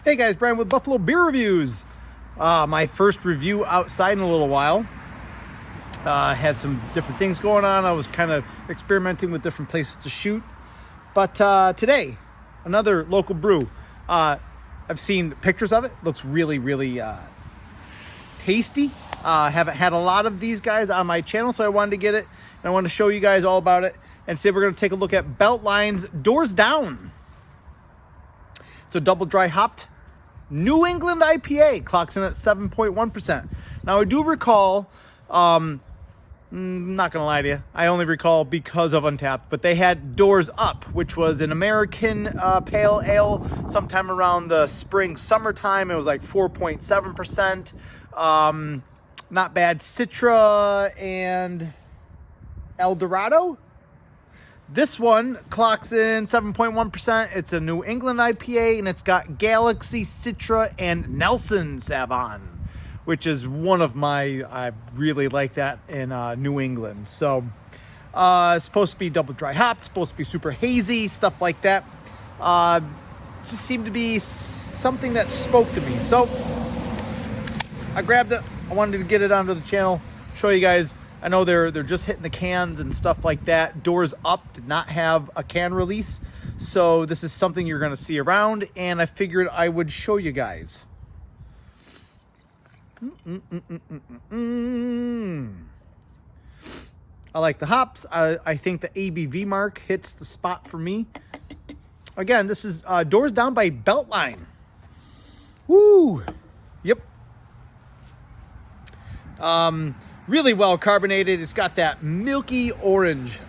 Hey guys, Brian with Buffalo Beer Reviews. My first review outside in a little while. Had some different things going on. I was kind of experimenting with different places to shoot. But today, another local brew. I've seen pictures of it. Looks really, really tasty. Haven't had a lot of these guys on my channel, so I wanted to get it. And I wanted to show you guys all about it. And today we're going to take a look at Beltline's Doors Down. It's a double dry hopped New England IPA, clocks in at 7.1%. Now I do recall, not gonna lie to you, I only recall because of Untapped, but they had Doors Up, which was an American pale ale sometime around the spring, summertime. It was like 4.7%. Not bad. Citra and El Dorado. This one clocks in 7.1%. It's a New England IPA, and it's got Galaxy, Citra, and Nelson Sauvin, which is one of my, I really like that in New England. So it's supposed to be double dry hopped, supposed to be super hazy, stuff like that. Just seemed to be something that spoke to me. So I grabbed it. I wanted to get it onto the channel, show you guys. I know they're just hitting the cans and stuff like that. Doors Up did not have a can release, so this is something you're going to see around, and I figured I would show you guys. I like the hops. I think the ABV mark hits the spot for me. Again, this is Doors Down by Beltline. Woo! Yep. Really well carbonated. It's got that milky orange,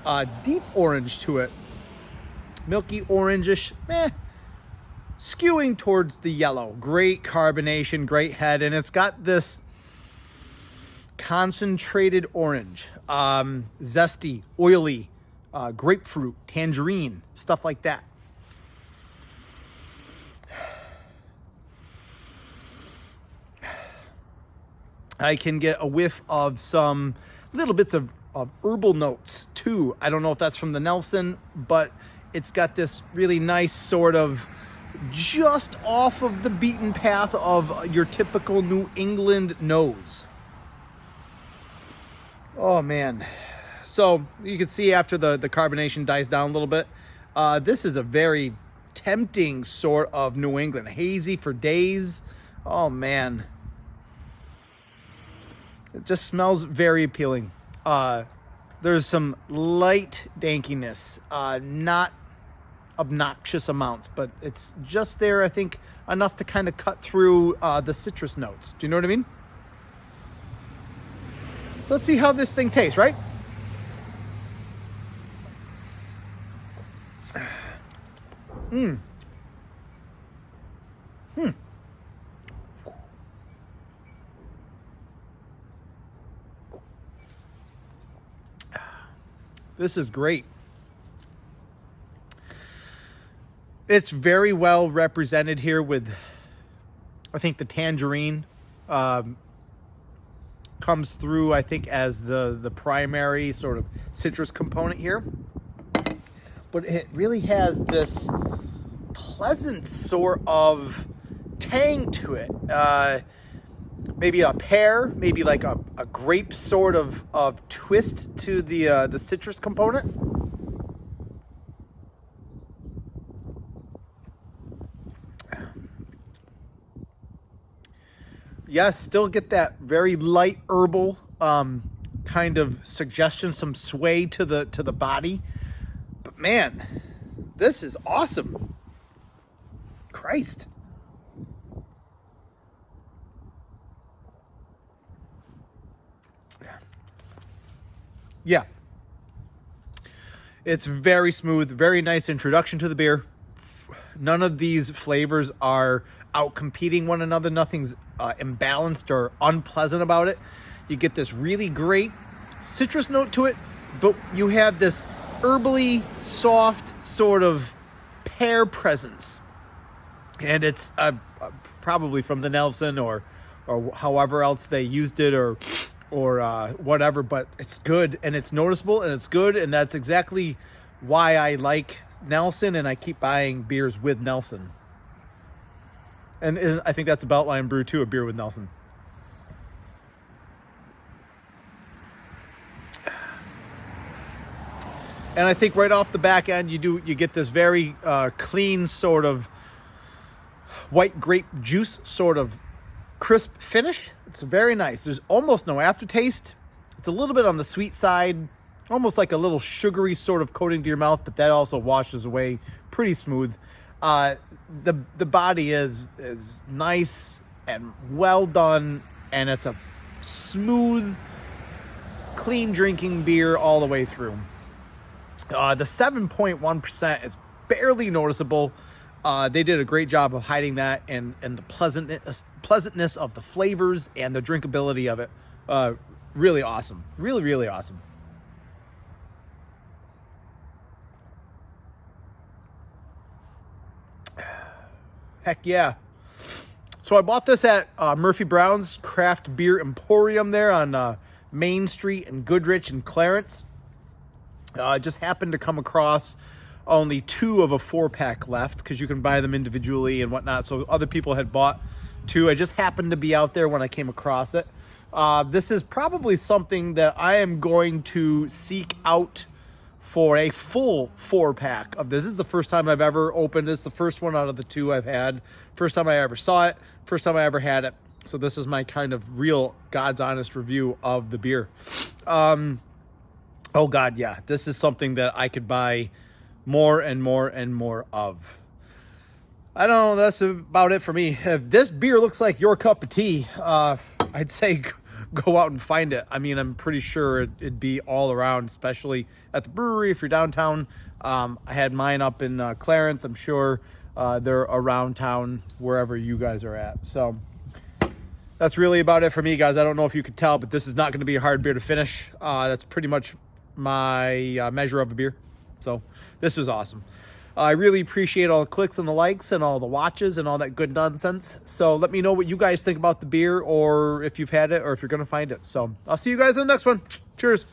deep orange to it. Milky orangish, skewing towards the yellow. Great carbonation, great head, and it's got this concentrated orange, zesty, oily, grapefruit, tangerine, stuff like that. I can get a whiff of some little bits of herbal notes too. I don't know if that's from the Nelson, but it's got this really nice sort of just off of the beaten path of your typical New England nose. Oh man. So you can see after the carbonation dies down a little bit, this is a very tempting sort of New England. Hazy for days. Oh man. It just smells very appealing. There's some light dankiness, not obnoxious amounts, but it's just there, I think, enough to kind of cut through the citrus notes. Do you know what I mean? So let's see how this thing tastes, right? This is great. It's very well represented here with, I think the tangerine comes through, I think, as the primary sort of citrus component here. But it really has this pleasant sort of tang to it. Maybe a pear, maybe like a grape sort of twist to the citrus component. Yes, still get that very light herbal kind of suggestion, some sway to the body. But man, this is awesome. Christ. Yeah, it's very smooth, very nice introduction to the beer. None of these flavors are out competing one another. Nothing's imbalanced or unpleasant about it. You get this really great citrus note to it, but you have this herbally soft sort of pear presence. And it's probably from the Nelson or however else they used it or whatever, but it's good and it's noticeable and it's good, and that's exactly why I like Nelson and I keep buying beers with Nelson. And I think that's a Beltline brew too, a beer with Nelson. And I think right off the back end, you get this very clean sort of white grape juice sort of crisp finish. It's very nice. There's almost no aftertaste. It's a little bit on the sweet side, almost like a little sugary sort of coating to your mouth, but that also washes away pretty smooth. The body is nice and well done, and it's a smooth, clean drinking beer all the way through. The 7.1% is barely noticeable. They did a great job of hiding that and the pleasantness of the flavors and the drinkability of it. Really awesome. Really, really awesome. Heck yeah. So I bought this at Murphy Brown's Craft Beer Emporium there on Main Street in Goodrich and Clarence. I just happened to come across only 2 of a 4-pack left because you can buy them individually and whatnot. So other people had bought 2. I just happened to be out there when I came across it. This is probably something that I am going to seek out for a full 4-pack of this. This is the first time I've ever opened this. The first one out of the 2 I've had. First time I ever saw it. First time I ever had it. So this is my kind of real God's honest review of the beer. Oh God, yeah. This is something that I could buy more and more and more of. I don't know. That's about it for me. If this beer looks like your cup of tea, I'd say go out and find it. I mean, I'm pretty sure it'd be all around, especially at the brewery if you're downtown. I had mine up in Clarence. I'm sure they're around town wherever you guys are at. So that's really about it for me, guys. I don't know if you could tell, but this is not going to be a hard beer to finish. That's pretty much my measure of a beer. So this was awesome. I really appreciate all the clicks and the likes and all the watches and all that good nonsense. So let me know what you guys think about the beer, or if you've had it or if you're going to find it. So I'll see you guys in the next one. Cheers.